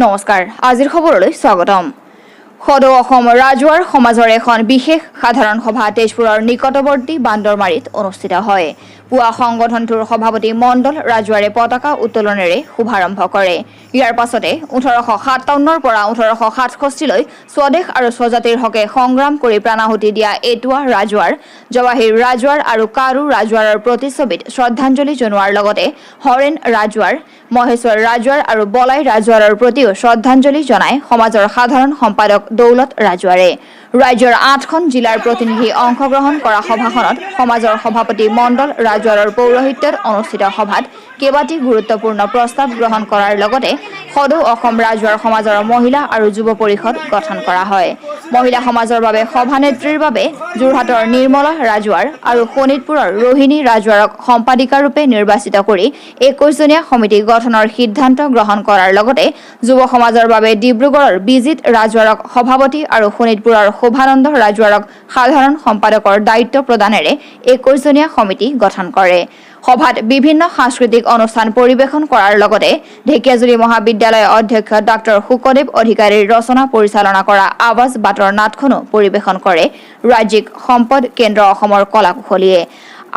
নমস্কাৰ আজিৰ খবৰলৈ স্বাগতম সদৌ অসম ৰাজুৱাৰ সমাজৰ এখন বিশেষ সাধাৰণ সভা তেজপুৰৰ নিকটৱৰ্তী বান্দৰমাৰীত অনুষ্ঠিত হয় পুৱা সংগঠনটোৰ সভাপতি মণ্ডল ৰাজুৱাৰে পতাকা উত্তোলনেৰে শুভাৰম্ভ কৰে ইয়াৰ পাছতে 1857 পৰা 1867 লৈ স্বদেশ আৰু স্বজাতিৰ হকে সংগ্ৰাম কৰি প্ৰাণাহুতি দিয়া এটুৱা ৰাজুৱাৰ জৱাহিৰ ৰাজুৱাৰ আৰু কাৰু ৰাজুৱাৰৰ প্ৰতিচ্ছবিত শ্ৰদ্ধাঞ্জলি জনোৱাৰ লগতে হৰেন ৰাজুৱাৰ মহেশ্বৰ ৰাজুৱাৰ আৰু বলাই ৰাজুৱাৰৰ প্ৰতিও শ্ৰদ্ধাঞ্জলি জনায় সমাজৰ সাধাৰণ সম্পাদক দৌলত ৰাজুৱাৰে ৰাজ্যৰ 8খন জিলাৰ প্ৰতিনিধি অংশগ্ৰহণ কৰা সভাখনত সমাজৰ সভাপতি মণ্ডল ৰাজুৱাৰৰ পৌৰোহিত্যত অনুষ্ঠিত সভাত কেবাটি গুৰুত্বপূৰ্ণ প্ৰস্তাৱ গ্ৰহণ কৰাৰ লগতে সদৌ অসম ৰাজুৱাৰ সমাজৰ মহিলা আৰু যুৱ পৰিষদ গঠন কৰা হয় মহিলা সমাজৰ বাবে সভানেত্ৰীৰ বাবে যোৰহাটৰ নিৰ্মলা ৰাজুৱাৰ আৰু শোণিতপুৰৰ ৰোহিণী ৰাজুৱাৰক সম্পাদিকা ৰূপে নিৰ্বাচিত কৰি 21 জনীয়া সমিতি গঠনৰ সিদ্ধান্ত গ্ৰহণ কৰাৰ লগতে যুৱ সমাজৰ বাবে ডিব্ৰুগড়ৰ বিজিত ৰাজুৱাৰক সভাপতি আৰু শোণিতপুৰৰ শোভানন্দ ৰাজুৱাৰক সাধাৰণ সম্পাদকৰ দায়িত্ব প্ৰদানেৰে 21 জনীয়া সমিতি গঠন কৰে সভাত বিভিন্ন সাংস্কৃতিক অনুষ্ঠান পৰিবেশন কৰাৰ লগতে ঢেকিয়াজুলি মহাবিদ্যালয়ৰ অধ্যক্ষ ডক্টৰ শুকদেৱ অধিকাৰীৰ ৰচনা পৰিচালনা কৰা আৱাজ বাটৰ নাটখনো পৰিবেশন কৰে ৰাজ্যিক সম্পদ কেন্দ্ৰ অসমৰ কলাকুশলীয়ে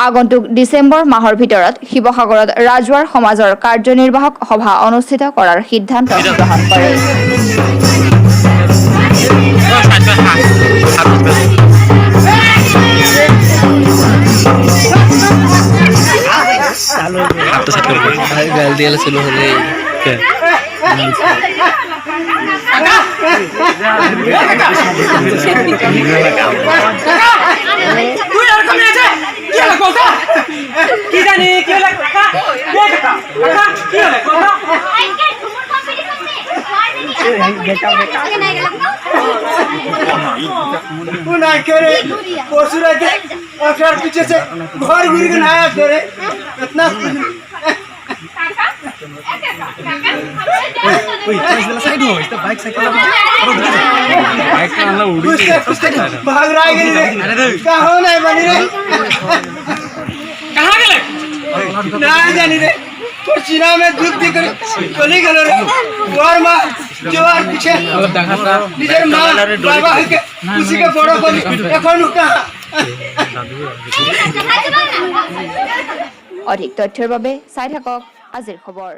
আগন্তুক ডিসেম্বৰ মাহৰ ভিতৰত শিৱসাগৰত ৰাজুৱাৰ সমাজৰ কাৰ্যনিৰ্বাহক সভা অনুষ্ঠিত কৰাৰ সিদ্ধান্ত গ্ৰহণ কৰে पीछे से घर घूर के नया करे इतना साइड हो इसका बाइक साइकिल भाग रहा है कहाँ नहीं बनी रे कहाँ गए ना जानी रे तो चीना में धूप दिख रही चली गलो रे और माँ जोर पीछे निजर माँ बाबा के किसी के बड़ो बनी এখন कहाँ অধিক তথ্যৰ বাবে চাই থাকক আজিৰ খবৰ